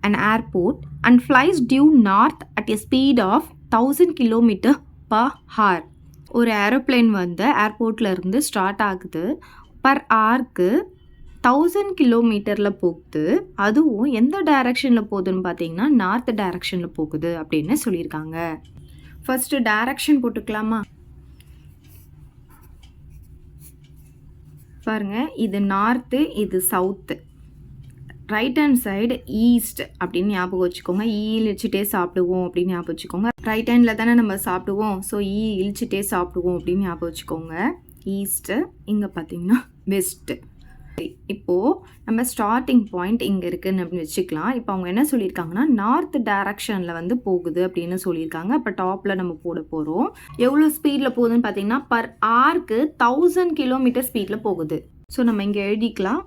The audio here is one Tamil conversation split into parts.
an airport and flies due north at a speed of 1000 km per hour. ஒரு ஏரோப்ளேன் வந்து ஏர்போர்ட்டில் இருந்து ஸ்டார்ட் ஆகுது, பர் ஹவருக்கு 1000 கிலோமீட்டரில் போகுது. அதுவும் எந்த டைரக்ஷனில் போகுதுன்னு பார்த்தீங்கன்னா நார்த் டைரக்ஷனில் போகுது அப்படின்னு சொல்லியிருக்காங்க. ஃபர்ஸ்ட் டைரக்ஷன் போட்டுக்கலாமா? பாருங்க, இது நார்த்து, இது south. Right hand side east அப்படின்னு ஞாபகம் வச்சுக்கோங்க. இழிச்சிட்டே சாப்பிடுவோம் அப்படின்னு ஞாபகம் வச்சுக்கோங்க. ரைட் ஹேண்டில் தானே நம்ம சாப்பிடுவோம், ஸோ இழிச்சிட்டே சாப்பிடுவோம் அப்படின்னு ஞாபகம் வச்சுக்கோங்க. ஈஸ்ட்டு. இங்கே பார்த்தீங்கன்னா வெஸ்ட்டு. இப்போது நம்ம ஸ்டார்டிங் பாயிண்ட் இங்கே இருக்குதுன்னு அப்படின்னு வச்சுக்கலாம். இப்போ அவங்க என்ன சொல்லியிருக்காங்கன்னா நார்த் டைரக்ஷனில் வந்து போகுது அப்படின்னு சொல்லியிருக்காங்க. அப்போ டாப்பில் நம்ம போட போகிறோம். எவ்வளோ ஸ்பீடில் போகுதுன்னு பார்த்தீங்கன்னா பர் ஹவருக்கு 1000 கிலோமீட்டர் ஸ்பீடில் போகுது. ஸோ நம்ம இங்கே எழுதிக்கலாம்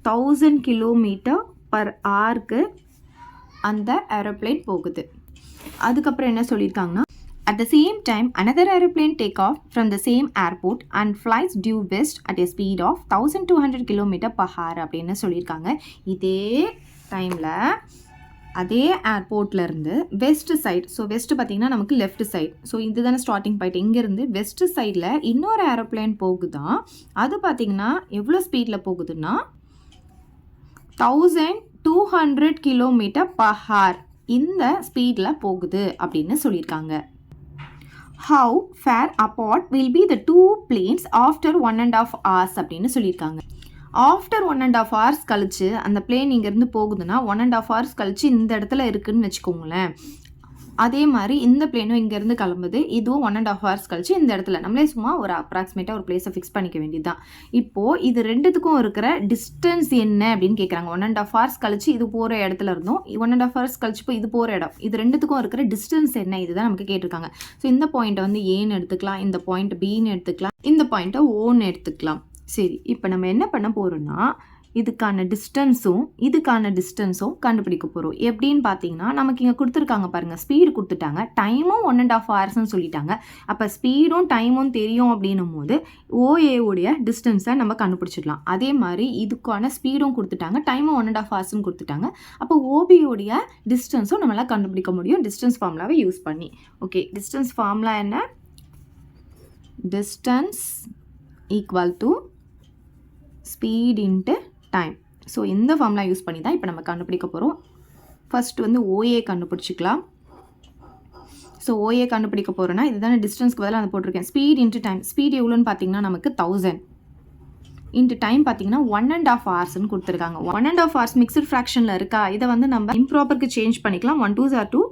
1000 கிலோமீட்டர் பர் ஹவருக்கு அந்த ஏரோப்ளேன் போகுது. அதுக்கப்புறம் என்ன சொல்லியிருக்காங்கன்னா at the same time another aeroplane take off from the same airport and flies due west at a speed of 1200 km per hour அப்படின்னு சொல்லியிருக்காங்க. இதே டைமில் அதே ஏர்போர்ட்லேருந்து வெஸ்ட் சைடு, ஸோ வெஸ்ட்டு பார்த்திங்கன்னா நமக்கு லெஃப்ட் சைடு, ஸோ இதுதானே ஸ்டார்டிங் பாயிண்ட். இங்கேருந்து வெஸ்ட் சைடில் இன்னொரு ஏரோப்ளேன் போகுதான். அது பார்த்திங்கன்னா எவ்வளோ ஸ்பீடில் போகுதுன்னா 1200 km per hour இந்த ஸ்பீடில் போகுது அப்படின்னு சொல்லியிருக்காங்க. How far apart will be the two planes after 1.5 hours அப்படின்னு சொல்லியிருக்காங்க. ஆஃப்டர் 1.5 hours கழிச்சு அந்த பிளேன் இங்கேருந்து போகுதுன்னா 1.5 hours கழிச்சு இந்த இடத்துல இருக்குதுன்னு வச்சுக்கோங்களேன். அதே மாதிரி இந்த பிளேனும் இங்கேருந்து கிளம்புது, இதுவும் 1.5 hours கழிச்சு இந்த இடத்துல நம்மளே சும்மா ஒரு அப்ராக்சிமேட்டாக ஒரு பிளேஸை ஃபிக்ஸ் பண்ணிக்க வேண்டியது தான். இப்போது இது ரெண்டுத்துக்கும் இருக்கிற டிஸ்டன்ஸ் என்ன அப்படின்னு கேட்குறாங்க. 1.5 hours கழிச்சு இது போகிற இடத்துல இருந்தோம், 1.5 hours கழிச்சு இப்போ இது போகிற இடம், இது ரெண்டுத்துக்கும் இருக்கிற டிஸ்டன்ஸ் என்ன, இதுதான் நமக்கு கேட்டிருக்காங்க. ஸோ இந்த பாயிண்ட்டை வந்து ஏன்னு எடுத்துக்கலாம், இந்த பாயிண்ட் பின்னு எடுத்துக்கலாம், இந்த பாயிண்ட்டை ஓன்னு எடுத்துக்கலாம். சரி, இப்போ நம்ம என்ன பண்ண போகிறோம்னா இதுக்கான டிஸ்டன்ஸும் கண்டுபிடிக்க போகிறோம். எப்படின்னு பார்த்தீங்கன்னா நமக்கு இங்கே கொடுத்துருக்காங்க பாருங்கள், ஸ்பீடு கொடுத்துட்டாங்க, டைமும் 1.5 ஹவர்ஸ்ன்னு சொல்லிட்டாங்க. அப்போ ஸ்பீடும் டைமும் தெரியும் அப்படின்னும் போது ஓஏவுடைய டிஸ்டன்ஸை நம்ம கண்டுபிடிச்சிடலாம். அதே மாதிரி இதுக்கான ஸ்பீடும் கொடுத்துட்டாங்க, டைமும் 1.5 ஹவர்ஸ்ன்னு கொடுத்துட்டாங்க. அப்போ ஓபியோடைய டிஸ்டன்ஸும் நம்மளால் கண்டுபிடிக்க முடியும் டிஸ்டன்ஸ் ஃபார்முலாவை யூஸ் பண்ணி. ஓகே, டிஸ்டன்ஸ் ஃபார்முலா என்ன? Distance equal to speed into time. So இந்த ஃபார்முலா யூஸ் பண்ணி தான் இப்போ நம்ம கண்டுபிடிக்க போகிறோம். ஃபர்ஸ்ட் வந்து ஓஏ கண்டுபிடிச்சிக்கலாம். ஸோ ஓஏ கண்டுபிடிக்க போகிறோன்னா இதுதானே டிஸ்டன்ஸ்க்கு பதிலாக அதை போட்டிருக்கேன். Speed into time. ஸ்பீட் எவ்வளோன்னு பார்த்தீங்கன்னா நமக்கு 1000 இன்ட்டு டைம் பார்த்தீங்கன்னா 1.5 ஹவர்ஸ்ன்னு கொடுத்துருக்காங்க. 1.5 ஹவர்ஸ் மிக்சட் ஃப்ராக்ஷனில் இருக்கா, இதை வந்து நம்ம இம்ப்ராப்பருக்கு சேஞ்ச் பண்ணிக்கலாம். 1 2s are 2,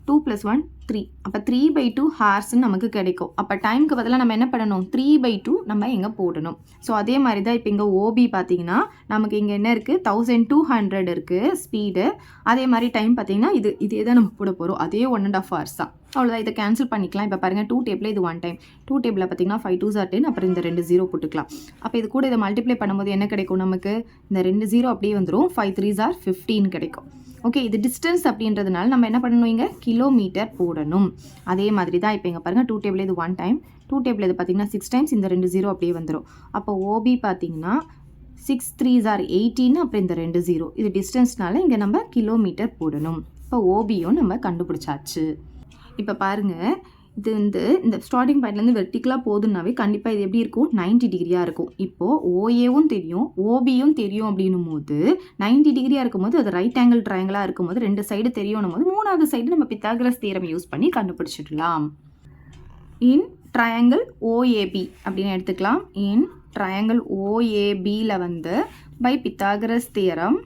2 + 1 3. அப்போ 3/2 ஹார்ஸ்ன்னு நமக்கு கிடைக்கும். அப்போ டைமுக்கு பதிலாக நம்ம என்ன பண்ணணும், 3/2 நம்ம எங்கே போடணும். ஸோ அதே மாதிரி தான் இப்போ இங்கே ஓபி பார்த்தீங்கன்னா நமக்கு இங்கே என்ன இருக்குது, 1200 இருக்குது ஸ்பீடு. அதே மாதிரி டைம் பார்த்தீங்கன்னா இதே தான் நம்ம போட போகிறோம், அதே 1.5 ஹவர்ஸ் தான். அவ்வளோதான், இதை கேன்சல் பண்ணிக்கலாம். இப்போ பாருங்கள் 2 டேபிள் இது 1 டைம், 2 டேபிளில் பார்த்தீங்கன்னா 5 2s are 10, அப்புறம் இந்த 2 0 போட்டுக்கலாம். அப்போ இது கூட இதை மல்டிப்ளை பண்ணும்போது என்ன கிடைக்கும் நமக்கு, இந்த 2 0 அப்படியே வந்துடும், 5 3s are 15 கிடைக்கும். ஓகே, இது டிஸ்டன்ஸ் அப்படின்றதுனால நம்ம என்ன பண்ணணும், இங்கே கிலோமீட்டர் போடணும். அதே மாதிரி தான் இப்போ இங்கே பாருங்கள் 2 டேபிள் இது 1 டைம், 2 டேபிள் இது பார்த்தீங்கன்னா 6 டைம்ஸ், இந்த 2 0 அப்படியே வந்துடும். அப்போ ஓபி பார்த்தீங்கன்னா 6 3s are 18, அப்புறம் இந்த 2 0, இது டிஸ்டன்ஸ்னால இங்கே நம்ம கிலோமீட்டர் போடணும். இப்போ ஓபியும் நம்ம கண்டுபிடிச்சாச்சு. இப்போ பாருங்கள், இது வந்து இந்த ஸ்டார்டிங் பாயிண்ட்லேருந்து வெர்டிக்கலாக போகுதுன்னாவே கண்டிப்பாக இது எப்படி இருக்கும், 90 டிகிரியாக இருக்கும். இப்போது ஓஏவும் தெரியும் ஓபியும் தெரியும் அப்படின்னும் போது 90 டிகிரியாக இருக்கும்போது அது ரைட் ஆங்கிள் ட்ரையாங்கிளாக இருக்கும்போது 2 சைடு தெரியணும் போது 3வது சைடு நம்ம பித்தாகரஸ் தியரம் யூஸ் பண்ணி கண்டுபிடிச்சிடலாம். இன் ட்ரையாங்கிள் ஓஏபி அப்படின்னு எடுத்துக்கலாம். இன் ட்ரையாங்கிள் ஓஏபியில் வந்து பை பித்தாகரஸ் தியரம்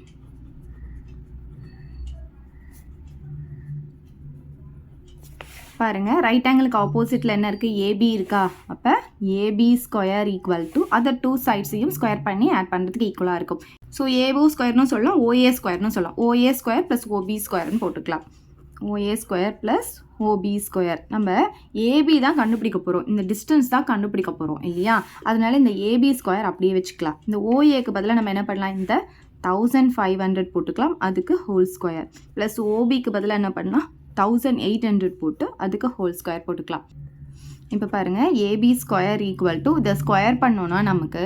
பாருங்கள், ரைட் ஆங்கிளுக்கு ஆப்போசிட்டில் என்ன இருக்குது, ஏபி இருக்கா. அப்போ AB square equal to other 2 சைட்ஸையும் ஸ்கொயர் பண்ணி ஆட் பண்ணுறதுக்கு ஈக்குவலாக இருக்கும். ஸோ ஏஓ ஸ்கொயர்னு சொல்லலாம், ஓஏ ஸ்கொயர்னு சொல்லலாம். ஓஏ ஸ்கொயர் ப்ளஸ் ஓபி ஸ்கொயர்னு போட்டுக்கலாம். OA square plus OB square. நம்ம ஏபி தான் கண்டுபிடிக்க போகிறோம், இந்த டிஸ்டன்ஸ் தான் கண்டுபிடிக்க போகிறோம் இல்லையா. அதனால இந்த ஏபி ஸ்கொயர் அப்படியே வச்சுக்கலாம். இந்த ஓஏக்கு பதிலாக நம்ம என்ன பண்ணலாம், இந்த 1500 போட்டுக்கலாம், அதுக்கு ஹோல் ஸ்கொயர். ப்ளஸ் ஓபிக்கு பதிலாக என்ன பண்ணலாம், 1800 போட்டு அதுக்கு ஹோல் ஸ்கொயர் போட்டுக்கலாம். இப்போ பாருங்கள், ஏபி ஸ்கொயர் ஈக்குவல் டு இதை ஸ்கொயர் பண்ணோன்னா நமக்கு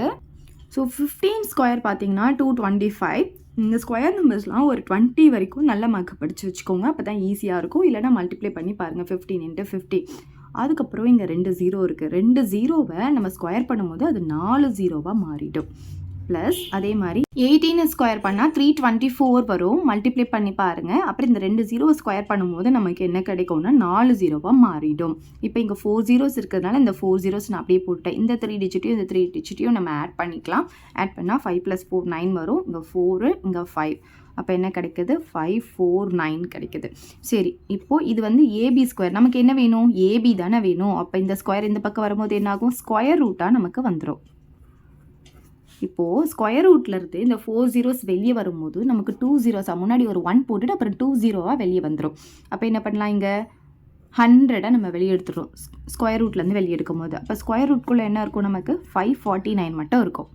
ஸோ 15 ஸ்கொயர் பார்த்தீங்கன்னா 225, இந்த ஸ்கொயர் நம்பர்ஸ்லாம் ஒரு 20 வரைக்கும் நல்ல மார்க் படித்து வச்சுக்கோங்க. அப்போ தான் ஈஸியாக இருக்கும். இல்லைனா மல்டிப்ளை பண்ணி பாருங்கள் 15 × 50. அதுக்கப்புறம் இங்கே 2 0 இருக்குது. 2 0வை நம்ம ஸ்கொயர் பண்ணும்போது அது 4 0வாக மாறிடும். ப்ளஸ் அதே மாதிரி 18 ஸ்கொயர் பண்ணால் 324 வரும். மல்டிப்ளை பண்ணி பாருங்கள். அப்புறம் இந்த 2 0 ஸ்கொயர் பண்ணும்போது நமக்கு என்ன கிடைக்கும்னா 4 0வாக மாறிடும். இப்போ இங்கே 4 zeros இருக்கிறதுனால இந்த 4 zeros நான் அப்படியே போட்டேன். இந்த 3 டிஜிட்டையும் இந்த 3 டிஜிட்டையும் நம்ம ஆட் பண்ணிக்கலாம். ஆட் பண்ணால் 5 + 4 9 வரும். இங்கே 4 இங்கே 5. அப்போ என்ன கிடைக்குது? 549 கிடைக்குது. சரி, இப்போது இது வந்து ஏபி ஸ்கொயர். நமக்கு என்ன வேணும்? ஏபி தானே வேணும். அப்போ இந்த ஸ்கொயர் இந்த பக்கம் வரும்போது என்ன ஆகும்? ஸ்கொயர் ரூட்டாக நமக்கு வந்துடும். இப்போது ஸ்கொயர் ரூட்லேருந்து இந்த 4 zeros வெளியே வரும்போது நமக்கு 2 zeros முன்னாடி ஒரு 1 போட்டுட்டு அப்புறம் 2 0வாக வெளியே வந்துடும். அப்போ என்ன பண்ணலாம்? இங்கே 100 நம்ம வெளியே எடுத்துடுறோம் ஸ்கொயர் ரூட்லேருந்து வெளியே எடுக்கும் போது. அப்போ ஸ்கொயர் ரூட்குள்ளே என்ன இருக்கும்? நமக்கு 549 மட்டும் இருக்கும்.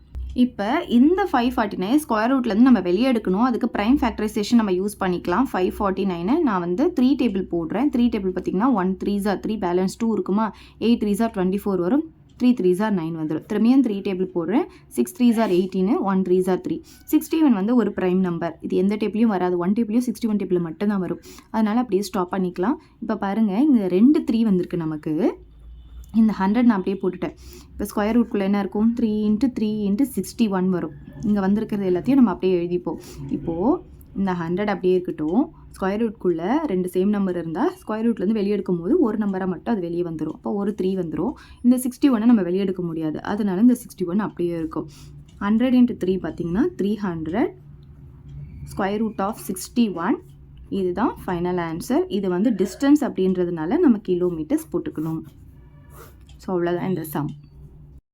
இப்போ இந்த 549 ஸ்கொயர் ரூட்லேருந்து நம்ம வெளியே எடுக்கணும். அதுக்கு ப்ரைம் ஃபேக்டரைசேஷன் நம்ம யூஸ் பண்ணிக்கலாம். 549 நான் வந்து 3 டேபிள் போடுறேன். 3 டேபிள் பார்த்திங்கன்னா 1 3s 3 பேலன்ஸ் 2 இருக்குமா? 8 3s 24 வரும். 3 3s 9 வந்துடும். திரும்பியும் 3 டேபிள் போடுறேன். 6 3s 18, 1 3s 3. 61 வந்து ஒரு ப்ரைம் நம்பர். இது எந்த டேபிளையும் வராது. 1 டேபிளையும் 61 டேபிள் மட்டும்தான் வரும். அதனால் அப்படியே ஸ்டாப் பண்ணிக்கலாம். இப்போ பாருங்கள், இங்கே 2 3 வந்திருக்கு நமக்கு. இந்த 100 நான் அப்படியே போட்டுட்டேன். இப்போ ஸ்கொயர் ரூட்குள்ளே என்ன இருக்கும்? 3 × 3 × 61 வரும். இங்கே வந்திருக்கிறது எல்லாத்தையும் நம்ம அப்படியே எழுதிப்போம். இப்போது இந்த 100 அப்படியே இருக்கட்டும். ஸ்கொயர் ரூட்குள்ளே 2 சேம் நம்பர் இருந்தால் ஸ்கொயர் ரூட்லேருந்து வெளியே எடுக்கும் போது ஒரு நம்பரை மட்டும் அது வெளியே வந்துடும். அப்போ ஒரு 3 வந்துடும். இந்த 61 நம்ம வெளியே எடுக்க முடியாது. அதனால இந்த 61 அப்படியே இருக்கும். 100 × 3 பார்த்திங்கன்னா 300. Square root of 61. இதுதான் ஃபைனல் ஆன்சர். இது வந்து டிஸ்டன்ஸ் அப்படின்றதுனால நம்ம கிலோமீட்டர்ஸ் போட்டுக்கணும். ஸோ அவ்வளோதான் இந்த சம்.